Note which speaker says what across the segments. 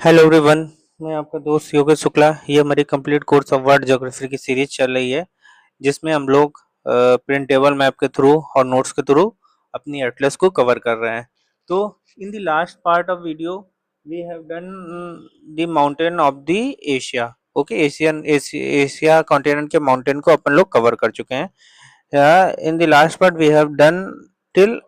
Speaker 1: Hello everyone. मैं आपका दोस्त योगेश शुक्ला। ये हमारी complete course of world geography की सीरीज चल रही है, जिसमें हम लोग प्रिंटेबल मैप के थ्रू और नोट्स के थ्रू अपनी एटलस को कवर कर रहे हैं। तो in the last part of video we have done the mountain of the Asia. Okay, Asia continent के माउंटेन को अपन लोग कवर कर चुके हैं। In the last part we have done till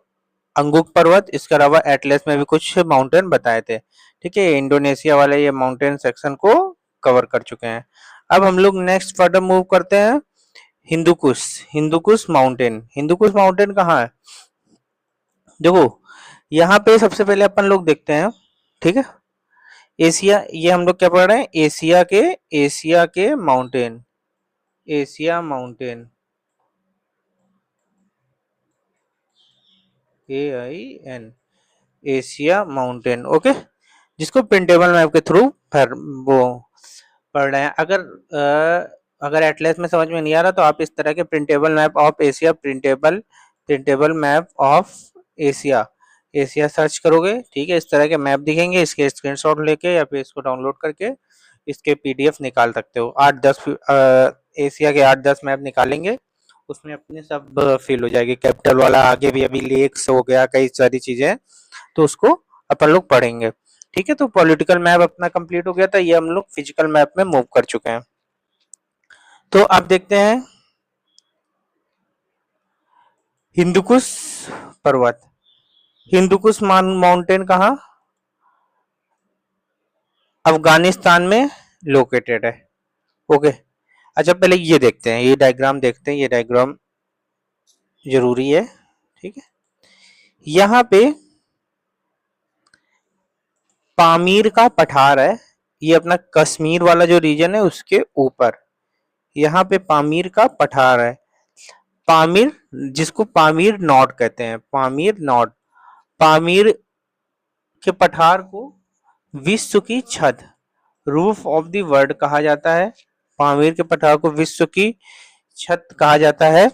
Speaker 1: अंगुक पर्वत। इसके अलावा एटलस में भी कुछ माउंटेन बताए थे। ठीक है, इंडोनेशिया वाले ये माउंटेन सेक्शन को कवर कर चुके हैं। अब हम लोग नेक्स्ट फर्दर मूव करते हैं। हिंदुकुश हिंदुकुश माउंटेन। हिंदुकुश माउंटेन कहाँ है? देखो, यहाँ पे सबसे पहले अपन लोग देखते हैं। ठीक है, एशिया, ये हम लोग क्या पढ़ रहे हैं? एशिया के mountain. Asia mountain, AIN, Asia mountain. Okay, जिसको प्रिंटेबल मैप के थ्रू वो पढ़ रहे हैं। अगर एटलस में समझ में नहीं आ रहा तो आप इस तरह के printable map of Asia, printable map of Asia Asia search करोगे। ठीक है, इस तरह के मैप दिखेंगे। इसके स्क्रीनशॉट लेके या फिर इसको डाउनलोड करके इसके PDF निकाल सकते हो। 8-10 एशिया के 8-10 मैप निकालेंगे, उसमें अपने सब फिल हो जाएगी। कैपिटल वाला आगे भी अभी लेक्स हो गया, कई सारी चीजें, तो उसको अपन लोग पढ़ेंगे। ठीक है, तो पॉलिटिकल मैप अपना कंप्लीट हो गया था। ये हम लोग फिजिकल मैप में मूव कर चुके हैं। तो अब देखते हैं हिंदुकुश पर्वत। हिंदुकुश माउंटेन कहाँ? अफगानिस्तान में लोकेटेड है। ओके, अच्छा पहले ये देखते हैं, ये डायग्राम देखते हैं। ये डायग्राम जरूरी है। ठीक है, यहाँ पे पामीर का पठार है। ये अपना कश्मीर वाला जो रीजन है उसके ऊपर यहाँ पे पामीर का पठार है। पामीर, जिसको पामीर नॉट कहते हैं, पामीर नॉट। पामीर के पठार को विश्व की छत, रूफ ऑफ द वर्ल्ड कहा जाता है। पामीर के पठार को विश्व की छत कहा जाता है।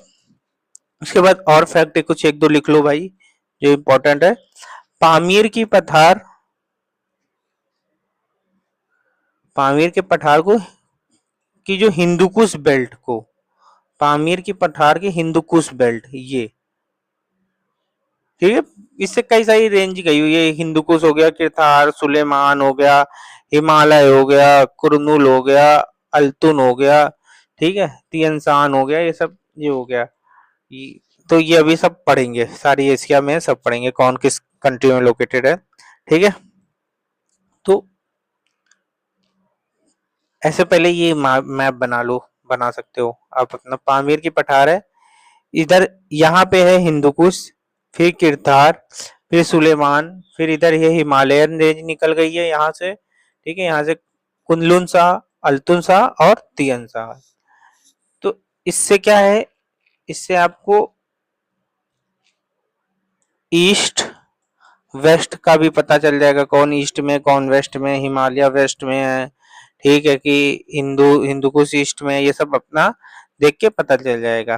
Speaker 1: उसके बाद और फैक्ट कुछ एक दो लिख लो भाई, जो इंपॉर्टेंट है। पामीर की पठार, पामीर के पठार को की जो हिंदुकुश बेल्ट को, पामीर की पठार की हिंदुकुश बेल्ट, ये ठीक है। इससे कई सारी रेंज गई हुई है। हिंदुकुश हो गया, किरथार, सुलेमान हो गया, हिमालय हो गया, कुरनूल हो गया, अल्तुन हो गया, ठीक है, तियनसान हो गया, ये सब ये हो गया। तो ये अभी सब पढ़ेंगे, सारी एशिया में सब पढ़ेंगे कौन किस कंट्री में लोकेटेड है। ठीक है, तो ऐसे पहले ये मैप बना लो, बना सकते हो आप अपना। पामीर की पठार है इधर, यहाँ पे है हिंदुकुश, फिर किरथार, फिर सुलेमान, फिर इधर ये हिमालयन रेंज निकल गई है यहाँ से। ठीक है, यहाँ से कुनलुन सा, अल्तुन सा और तियन सा। तो इससे क्या है, इससे आपको ईस्ट वेस्ट का भी पता चल जाएगा, कौन ईस्ट में कौन वेस्ट में, हिमालय वेस्ट में है, ठीक है, कि हिंदुकुश ईस्ट में, ये सब अपना देख के पता चल जाएगा।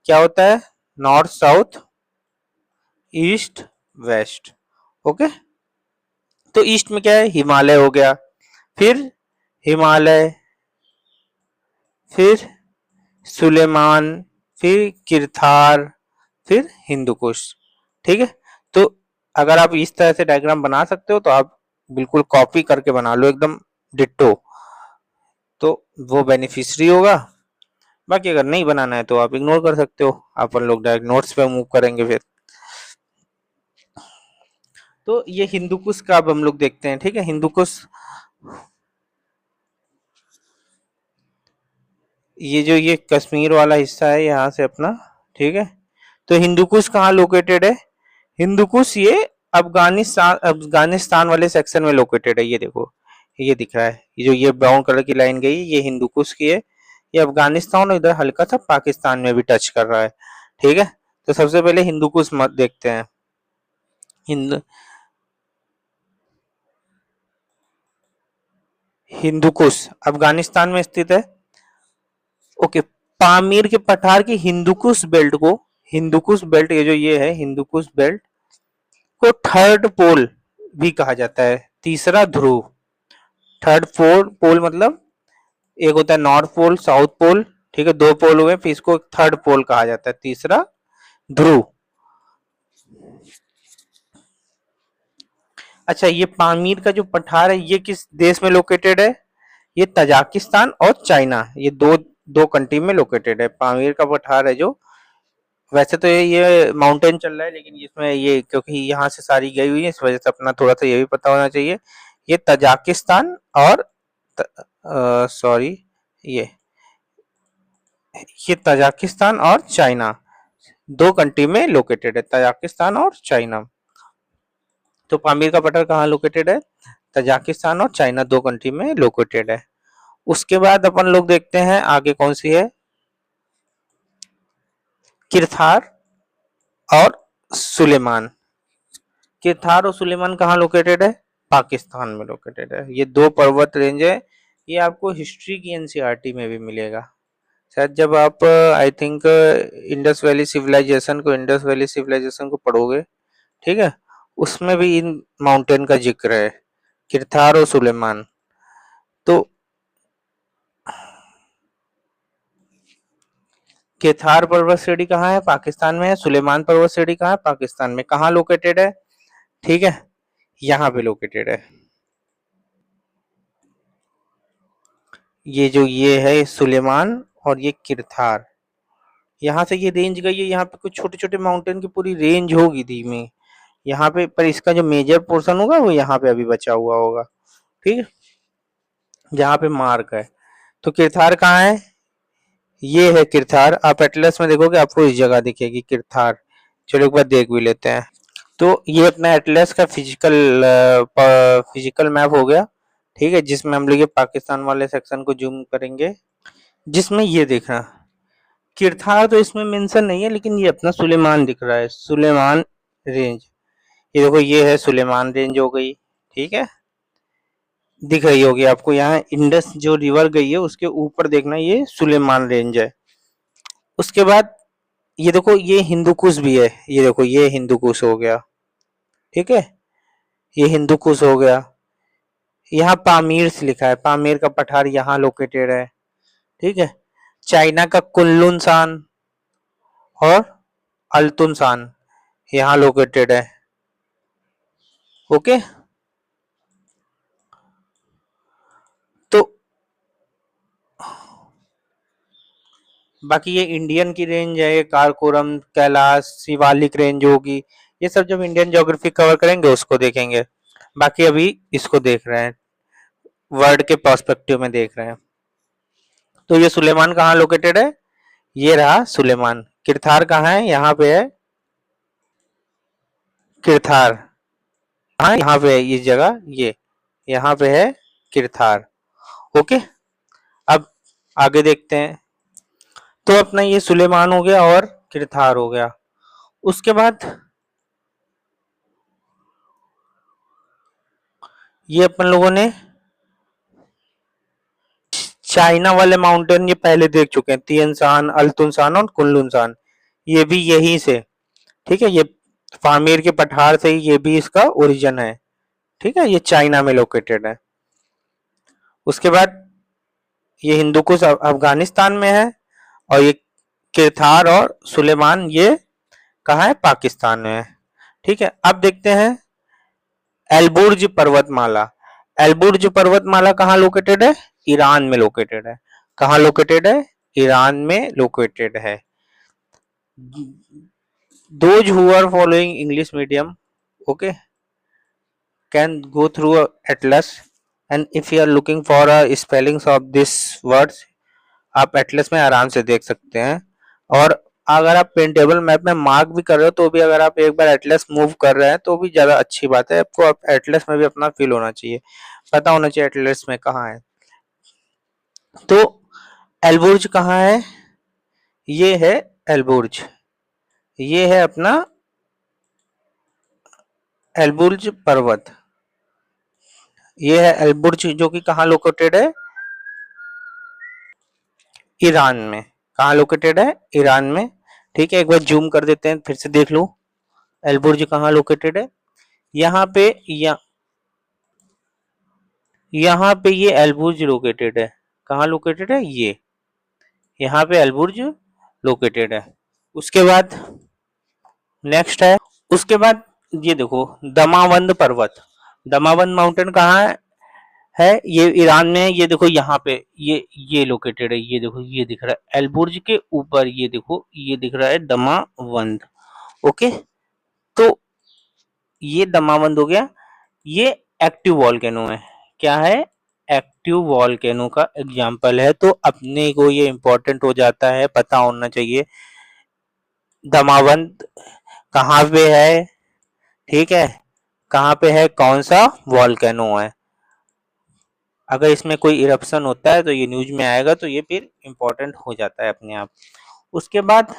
Speaker 1: क्या होता है? North south east west. Okay, तो ईस्ट में क्या है? हिमालय हो गया, फिर हिमालय, फिर सुलेमान, फिर किरथार, फिर हिंदुकुश। ठीक है, तो अगर आप इस तरह से डायग्राम बना सकते हो तो आप बिल्कुल कॉपी करके बना लो एकदम डिट्टो, तो वो बेनिफिशियरी होगा। बाकी अगर नहीं बनाना है तो आप इग्नोर कर सकते हो। अपन लोग डायरेक्ट नोट्स पे मूव करेंगे फिर। तो ये हिंदुकुश का अब हम लोग देखते हैं। ठीक है, हिंदुकुश, ये जो ये कश्मीर वाला हिस्सा है यहाँ से अपना। ठीक है, तो हिंदुकुश कहाँ लोकेटेड है? हिंदुकुश ये अफगानिस्तान वाले सेक्शन में लोकेटेड है। ये देखो, ये दिख रहा है, ये जो ये ब्राउन कलर की लाइन गई, ये हिंदुकुश की है। ये अफगानिस्तान और इधर हल्का सा पाकिस्तान में भी टच कर रहा है। ठीक है, तो सबसे पहले हिंदुकुश मत देखते हैं। हिंदुकुश अफगानिस्तान में स्थित है। ओके, पामीर के पठार की हिंदुकुश बेल्ट को, हिंदुकुश बेल्ट, ये जो ये है हिंदुकुश बेल्ट को थर्ड पोल भी कहा जाता है, तीसरा ध्रुव। थर्ड पोल, पोल मतलब एक होता है नॉर्थ पोल, साउथ पोल, ठीक है, दो पोल हुए, फिर इसको थर्ड पोल कहा जाता है, तीसरा ध्रुव। अच्छा, ये पामीर का जो पठार है ये किस देश में लोकेटेड है? ये तजाकिस्तान और चाइना, ये दो दो कंट्री में लोकेटेड है। पामीर का पठार है जो, वैसे तो ये माउंटेन चल रहा है, लेकिन इसमें ये क्योंकि यहाँ से सारी गई हुई है, इस वजह से अपना थोड़ा सा ये भी पता होना चाहिए। ये तजाकिस्तान और सॉरी, ये ये तजाकिस्तान और चाइना दो कंट्री में लोकेटेड है, तजाकिस्तान और चाइना। तो पामीर का पठार कहाँ लोकेटेड है? तजाकिस्तान और चाइना दो कंट्री में लोकेटेड है। उसके बाद अपन लोग देखते हैं आगे कौन सी है, किरथार और सुलेमान। किरथार और सुलेमान कहाँ लोकेटेड है? पाकिस्तान में लोकेटेड है। ये दो पर्वत रेंज है, ये आपको हिस्ट्री की एनसीईआरटी में भी मिलेगा शायद, जब आप I think Indus valley civilization को पढ़ोगे, ठीक है, उसमें भी इन माउंटेन का जिक्र है, किरथार और सुलेमान। तो केथार पर्वत श्रेणी कहाँ है? पाकिस्तान में है। सुलेमान पर्वत श्रेणी कहाँ है? पाकिस्तान में। कहाँ लोकेटेड है? ठीक है, यहाँ पे लोकेटेड है। ये जो ये है सुलेमान और ये किरथार, यहाँ से ये रेंज गई है, यहाँ पे कुछ छोटे छोटे माउंटेन की पूरी रेंज होगी धीमी यहाँ पे, पर इसका जो मेजर पोर्शन होगा वो यहाँ पे अभी बचा हुआ होगा, ठीक है, जहाँ पे मार्क है। तो किरथार कहाँ है? ये है किरथार। आप एटलस में देखोगे आपको इस जगह दिखेगी किरथार। चलो एक बार देख भी लेते हैं। तो ये अपना एटलस का फिजिकल मैप हो गया, ठीक है, जिसमें हम लोग ये पाकिस्तान वाले सेक्शन को जूम करेंगे, जिसमें ये देखना किरथार तो इसमें मेंशन नहीं है, लेकिन ये अपना सुलेमान दिख रहा है, सुलेमान रेंज। ये देखो ये है सुलेमान रेंज हो गई, ठीक है, दिख रही होगी आपको। यहाँ इंडस जो रिवर गई है उसके ऊपर देखना ये सुलेमान रेंज है। उसके बाद ये देखो ये हिंदू कुश भी है, ये देखो ये हिंदू कुश हो गया, ठीक है, ये हिंदू कुश हो गया। यहाँ पामीर से लिखा है, पामीर का पठार यहाँ लोकेटेड है, ठीक है। चाइना का कुनलुनसान और अल्तुनसान यहाँ लोकेटेड है, ओके। तो बाकी ये इंडियन की रेंज है, ये कारकोरम, कैलाश, शिवालिक रेंज होगी, ये सब जब इंडियन ज्योग्राफी कवर करेंगे उसको देखेंगे। बाकी अभी इसको देख रहे हैं, वर्ल्ड के पर्सपेक्टिव में देख रहे हैं। तो ये सुलेमान कहाँ लोकेटेड है? ये रहा सुलेमान। किरथार कहाँ है? यहाँ पे है किरथार। हाँ यहाँ पे है इस जगह, ये यहाँ पे है किरथार, ओके। अब आगे देखते हैं। तो अपना ये सुलेमान हो गया और किरथार हो गया। उसके बाद ये अपन लोगों ने चाइना वाले माउंटेन ये पहले देख चुके हैं, तियनसान, अल्तुनसान और कुनलुनसान, ये भी यहीं से, ठीक है, ये पामीर के पठार से ही ये भी इसका ओरिजिन है, ठीक है, ये चाइना में लोकेटेड है। उसके बाद ये हिंदुकुश अफगानिस्तान में है, और ये किरथार और सुलेमान ये कहाँ है? पाकिस्तान में है, ठीक है। अब देखते हैं एलबुर्ज पर्वतमाला। एलबुर्ज पर्वतमाला कहाँ लोकेटेड है? ईरान में लोकेटेड है। कहाँ लोकेटेड है? ईरान में लोकेटेड है। Those who are following English medium, okay, can go through a atlas, and if you are looking for a spellings of these words, आप एटलस में आराम से देख सकते हैं। और अगर आप पेंटेबल मैप में मार्क भी कर रहे हो तो भी अगर आप एक बार एटलस मूव कर रहे हैं तो भी ज्यादा अच्छी बात है, आपको एटलस में भी अपना फील होना चाहिए, पता होना चाहिए एटलस में कहाँ है। तो एलबुर्ज कहाँ है? ये है एलबुर्ज, ये है अपना एलबुर्ज पर्वत, ये है एलबुर्ज जो कि कहाँ लोकेटेड है? ईरान में। कहाँ लोकेटेड है? ईरान में, ठीक है। एक बार जूम कर देते हैं, फिर से देख लो एलबुर्ज कहाँ लोकेटेड है। यहाँ पे यहाँ पे ये एलबुर्ज लोकेटेड है। कहाँ लोकेटेड है? ये यहाँ पे एलबुर्ज लोकेटेड है। उसके बाद नेक्स्ट है, उसके बाद ये देखो दमावंद पर्वत। दमावंद माउंटेन कहाँ है? ये ईरान में है। ये देखो यहाँ पे ये लोकेटेड है। ये देखो ये दिख रहा है एलबुर्ज के ऊपर, ये देखो ये दिख रहा है दमावंद। ओके, तो ये दमावंद हो गया। ये एक्टिव वॉल्केनो है। क्या है? एक्टिव वॉल्केनो का एग्जाम्पल है। तो अपने को ये इंपॉर्टेंट हो जाता है, पता होना चाहिए दमावंद कहाँ पे है, ठीक है, कहाँ पे है, कौन सा वॉल्केनो है। अगर इसमें कोई इरप्शन होता है तो ये न्यूज में आएगा, तो ये फिर इंपॉर्टेंट हो जाता है अपने आप। उसके बाद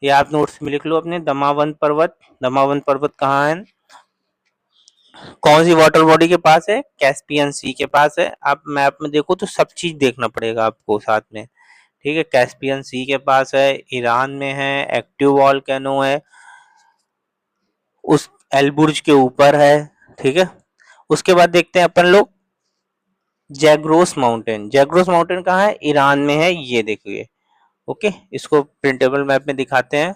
Speaker 1: ये आप नोट्स में लिख लो अपने, दमावंद पर्वत। दमावंद पर्वत कहाँ है, कौन सी वाटर बॉडी के पास है? कैस्पियन सी के पास है। आप मैप में देखो तो सब चीज देखना पड़ेगा आपको साथ में, ठीक है। कैस्पियन सी के पास है, ईरान में है, एक्टिव वॉल्केनो है, उस एलबुर्ज के ऊपर है, ठीक है। उसके बाद देखते हैं अपन लोग जैग्रोस माउंटेन। जैग्रोस माउंटेन कहाँ है? ईरान में है। ये देखिए, ओके, इसको प्रिंटेबल मैप में दिखाते हैं।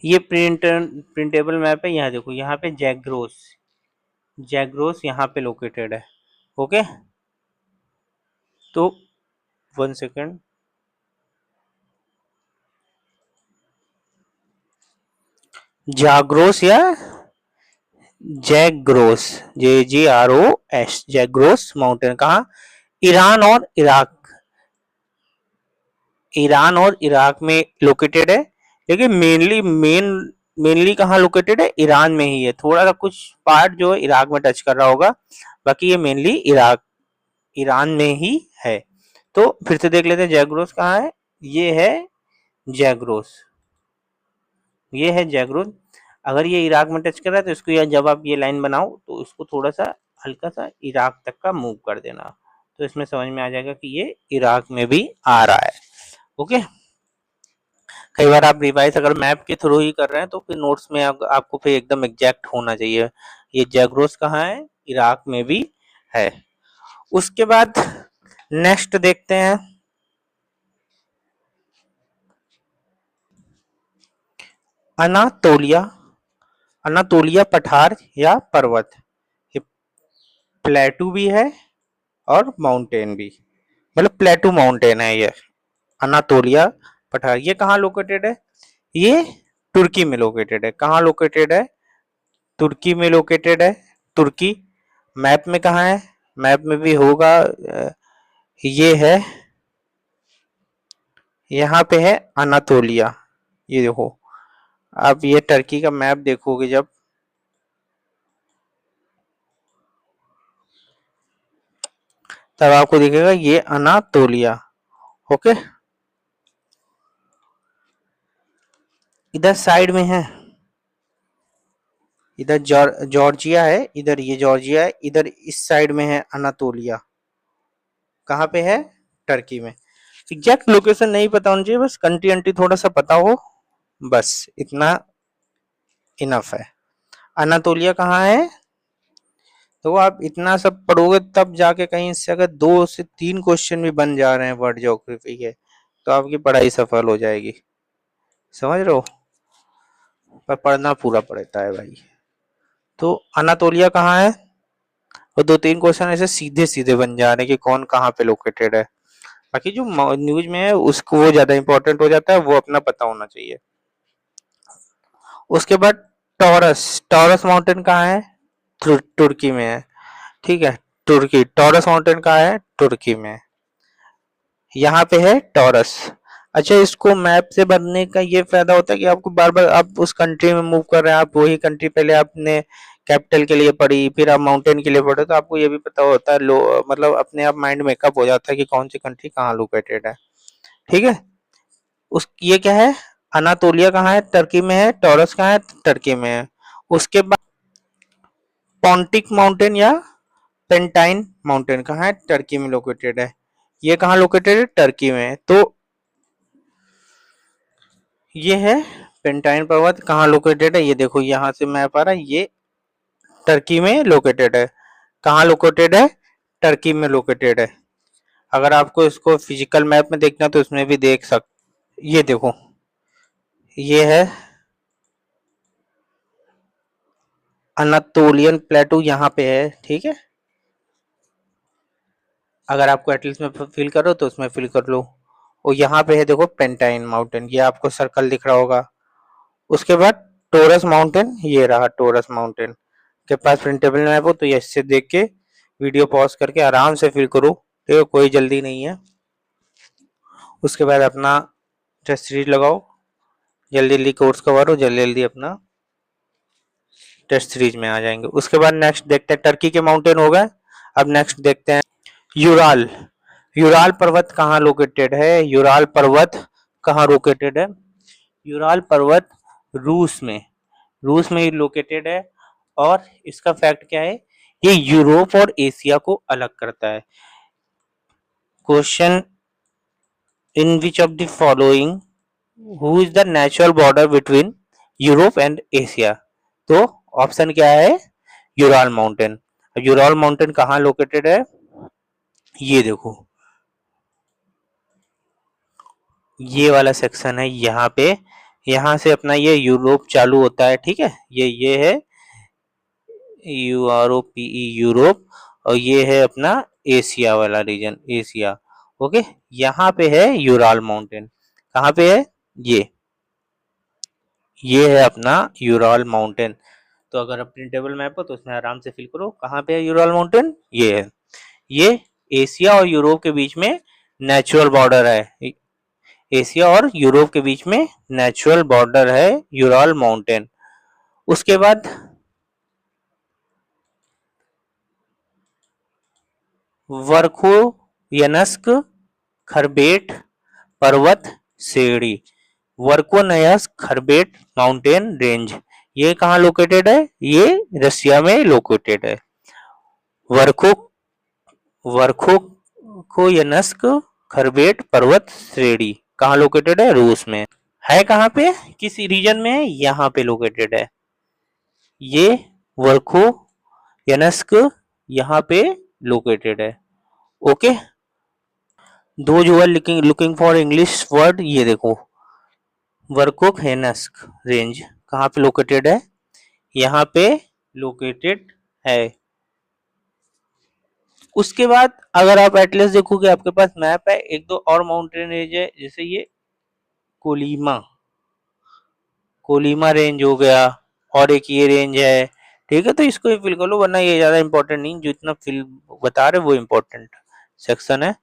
Speaker 1: ये प्रिंटेबल मैप है। यहाँ देखो, यहाँ पे जैग्रोस, जैग्रोस यहाँ पे लोकेटेड है। ओके, तो 1 सेकेंड, जाग्रोस या जैग्रोस, JGROS, जैग्रोस माउंटेन कहाँ? ईरान और इराक, ईरान और इराक में लोकेटेड है। लेकिन मेनली कहाँ लोकेटेड है? ईरान में ही है। थोड़ा सा कुछ पार्ट जो है इराक में टच कर रहा होगा, बाकी ये मेनली इराक, ईरान में ही है। तो फिर से देख लेते हैं जैग्रोस कहाँ है। ये है जैग्रोस, ये है जैग्रोस। अगर ये इराक में टच कर रहा है तो इसको, या जब आप ये लाइन बनाओ तो इसको थोड़ा सा हल्का सा इराक तक का मूव कर देना, तो इसमें समझ में आ जाएगा कि ये इराक में भी आ रहा है। ओके, कई बार आप रिवाइज अगर मैप के थ्रू ही कर रहे हैं तो फिर नोट्स में आपको फिर एकदम एग्जैक्ट होना चाहिए। ये जैग्रोस कहाँ है? इराक में भी है। उसके बाद नेक्स्ट देखते हैं अनातोलिया, अनातोलिया पठार या पर्वत। ये प्लेटू भी है और माउंटेन भी, मतलब प्लेटू माउंटेन है ये अनातोलिया पठार। ये कहाँ लोकेटेड है? ये तुर्की में लोकेटेड है। कहाँ लोकेटेड है? तुर्की में लोकेटेड है। तुर्की मैप में कहाँ है? मैप में भी होगा, ये है, यहाँ पे है अनातोलिया। ये देखो, आप ये टर्की का मैप देखोगे जब, तब आपको दिखेगा ये अनातोलिया। ओके, इधर साइड में है, इधर जॉर्जिया है, इधर ये जॉर्जिया है, इधर इस साइड में है अनातोलिया। कहाँ पे है? टर्की में। एग्जैक्ट लोकेशन नहीं पता होना चाहिए, बस कंट्री अंट्री थोड़ा सा पता हो, बस इतना इनफ है। अनातोलिया कहाँ है? तो आप इतना सब पढ़ोगे तब जाके कहीं से अगर 2 से 3 क्वेश्चन भी बन जा रहे हैं वर्ल्ड ज्योग्राफी के, तो आपकी पढ़ाई सफल हो जाएगी। समझ रहे हो? पर पढ़ना पूरा पड़ता है भाई। तो अनातोलिया कहाँ है? और 2-3 क्वेश्चन ऐसे सीधे सीधे बन जा रहे हैं कि कौन कहाँ पे लोकेटेड है। बाकी जो न्यूज में है उसको वो ज्यादा इंपॉर्टेंट हो जाता है, वो अपना पता होना चाहिए। उसके बाद टॉरस, टॉरस माउंटेन कहाँ है? तुर्की में है, ठीक है। तुर्की, टॉरस माउंटेन कहाँ है? तुर्की में, यहाँ पे है टॉरस। अच्छा, इसको मैप से बनने का ये फायदा होता है कि आपको बार बार आप उस कंट्री में मूव कर रहे हैं, आप वही कंट्री पहले आपने कैपिटल के लिए पढ़ी, फिर आप माउंटेन के लिए पढ़े, तो आपको ये भी पता होता है, लो मतलब अपने आप माइंड मेकअप हो जाता है कि कौन सी कंट्री कहाँ लोकेटेड है, ठीक है। उस ये क्या है? अनातोलिया कहाँ है? टर्की में है। टॉरस कहाँ है? टर्की में है। उसके बाद पॉन्टिक माउंटेन या पेंटाइन माउंटेन कहाँ है? टर्की में लोकेटेड है। ये कहाँ लोकेटेड है? टर्की में। तो ये है पेंटाइन पर्वत, कहाँ लोकेटेड है? ये देखो यहाँ से मैप आ रहा है, ये टर्की में लोकेटेड है। कहाँ लोकेटेड है? टर्की में लोकेटेड है। अगर आपको इसको फिजिकल मैप में देखना तो इसमें भी देख ये देखो, ये है अनातोलियन प्लेटू, यहाँ पे है, ठीक है। अगर आपको एटलस में फिल करो तो उसमें फिल कर लो। और यहाँ पे है देखो पेंटाइन माउंटेन, ये आपको सर्कल दिख रहा होगा। उसके बाद टोरस माउंटेन, ये रहा टोरस माउंटेन। के पास प्रिंटेबल मैप हो तो ये इससे देख के वीडियो पॉज करके आराम से फिल करो, ठीक है, कोई जल्दी नहीं है। उसके बाद अपना टेस्ट सीरीज लगाओ, जल्दी जल्दी कोर्स कवर हो, जल्दी जल्दी अपना टेस्ट सीरीज में आ जाएंगे। उसके बाद नेक्स्ट देखते हैं, टर्की के माउंटेन हो गए। अब नेक्स्ट देखते हैं यूराल। यूराल पर्वत कहाँ लोकेटेड है? यूराल पर्वत कहाँ लोकेटेड है? यूराल पर्वत रूस में, रूस में लोकेटेड है। और इसका फैक्ट क्या है? ये यूरोप और एशिया को अलग करता है। Question, in which of the following who is the natural border between Europe and Asia? तो ऑप्शन क्या है? Ural mountain. यूराल माउंटेन कहाँ लोकेटेड है? ये देखो, ये वाला सेक्शन है यहाँ पे। यहाँ से अपना ये यूरोप चालू होता है, ठीक है। ये है यूआरओपीई, यूरोप। और ये है अपना एशिया वाला रीजन, एशिया। ओके, यहाँ पे है यूराल माउंटेन। कहाँ पे है? ये है अपना यूराल माउंटेन। तो अगर प्रिंटेबल मैप हो तो उसमें आराम से फिल करो, कहाँ पे है यूराल माउंटेन? ये है। ये एशिया और यूरोप के बीच में नेचुरल बॉर्डर है। एशिया और यूरोप के बीच में नेचुरल बॉर्डर है यूराल माउंटेन। उसके बाद वर्खोयनस्क खरबेट पर्वत श्रेणी, वर्कोनयस्क खरबेट माउंटेन रेंज, ये कहाँ लोकेटेड है? ये रशिया में लोकेटेड है। वर्खो वर्खोयनस्क खरबेट पर्वत श्रेणी कहाँ लोकेटेड है? रूस में है। कहाँ पे? किस रीजन में है? यहाँ पे लोकेटेड है। ये वर्खोयनस्क यहाँ पे लोकेटेड है। Okay, though you are looking for English word, ये देखो वर्कोयनस्क रेंज कहाँ पे लोकेटेड है? यहाँ पे लोकेटेड है। उसके बाद अगर आप एटलस देखोगे, आपके पास मैप है, एक दो और माउंटेन रेंज है, जैसे ये कोलीमा, कोलीमा रेंज हो गया, और एक ये रेंज है, ठीक है। तो इसको ही फिल कर लो, वरना ये ज्यादा इंपॉर्टेंट नहीं, जो इतना फिल बता रहे वो इंपॉर्टेंट सेक्शन है।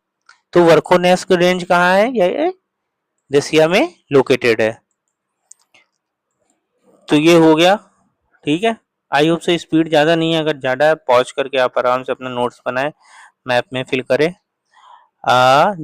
Speaker 1: तो वर्खोनेस्क रेंज कहाँ है? ये रसिया में लोकेटेड है। तो ये हो गया, ठीक है। आई होप से स्पीड ज्यादा नहीं है, अगर ज्यादा है पॉज करके आप आराम से अपना नोट्स बनाए, मैप में फिल करें।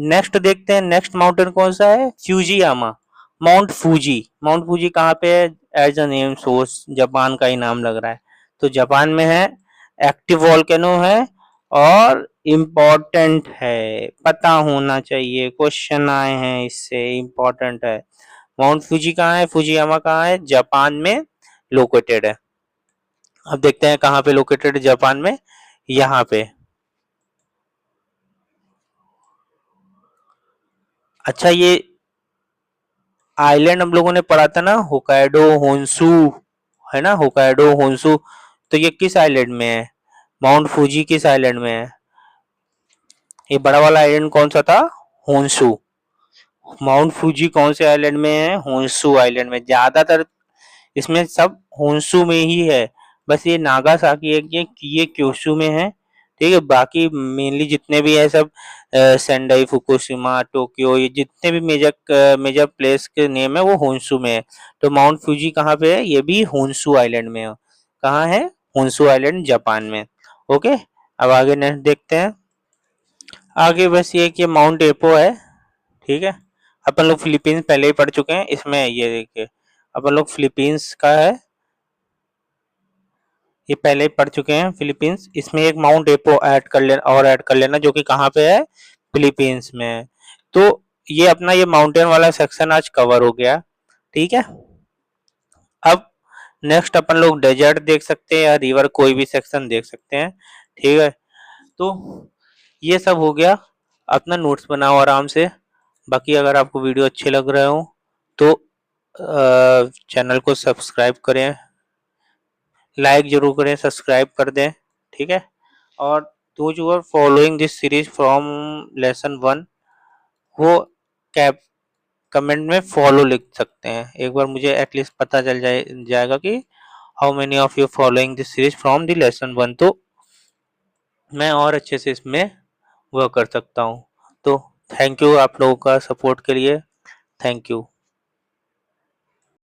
Speaker 1: नेक्स्ट देखते हैं, नेक्स्ट माउंटेन कौन सा है? Fujiyama, Mount Fuji. Mount Fuji कहाँ पे है? As a name source Japan का ही नाम लग रहा है, तो जापान में है। एक्टिव वॉल्केनो है और इम्पोर्टेंट है, पता होना चाहिए, क्वेश्चन आए हैं इससे, इम्पोर्टेंट है। माउंट फूजी कहाँ है? फूजियामा कहाँ है? जापान में लोकेटेड है। अब देखते हैं कहाँ पे लोकेटेड है जापान में, यहाँ पे। अच्छा, ये आइलैंड हम लोगों ने पढ़ा था ना, होकाइडो, होन्शु, है ना, होकाइडो, होन्शु। तो ये किस आइलैंड में है? माउंट फूजी किस आइलैंड में है? ये बड़ा वाला आइलैंड कौन सा था? होन्शु। माउंट फूजी कौन से आइलैंड में है? होन्शु आइलैंड में। ज्यादातर इसमें सब होन्शु में ही है, बस ये नागासाकी है, ये क्योशु में है, ठीक है। बाकी मेनली जितने भी है सब सेंडाई, फुकुशिमा, टोक्यो, ये जितने भी मेजर मेजर प्लेस के नेम है वो होन्शु में है। तो माउंट फ्यूजी कहाँ पे है? ये भी होन्शु आइलैंड में है। कहाँ है? होन्शु आइलैंड, जापान में। ओके, अब आगे नेक्स्ट देखते हैं। आगे बस ये कि माउंट एपो है, ठीक है। अपन लोग फिलीपींस पहले ही पढ़ चुके हैं, इसमें ये देखिए अपन लोग फिलीपींस का है, ये पहले ही पढ़ चुके हैं फिलीपींस। इसमें एक माउंट एपो ऐड कर लेना, और ऐड कर लेना, जो कि कहाँ पे है? फिलीपींस में है। तो ये अपना ये माउंटेन वाला सेक्शन आज कवर हो गया, ठीक है। अब नेक्स्ट अपन लोग डेजर्ट देख सकते हैं या रिवर, कोई भी सेक्शन देख सकते हैं। ठीक है, तो ये सब हो गया, अपना नोट्स बनाओ आराम से। बाकी अगर आपको वीडियो अच्छे लग रहे हो तो चैनल को सब्सक्राइब करें, लाइक जरूर करें, सब्सक्राइब कर दें। ठीक है, और those who are following this series from lesson 1 वो कैप कमेंट में फॉलो लिख सकते हैं। एक बार मुझे एटलीस्ट पता चल जाएगा कि how many of you following this series from the lesson 1, तो मैं और अच्छे से इसमें वर्क कर सकता हूँ। तो थैंक यू आप लोगों का सपोर्ट के लिए। Thank you.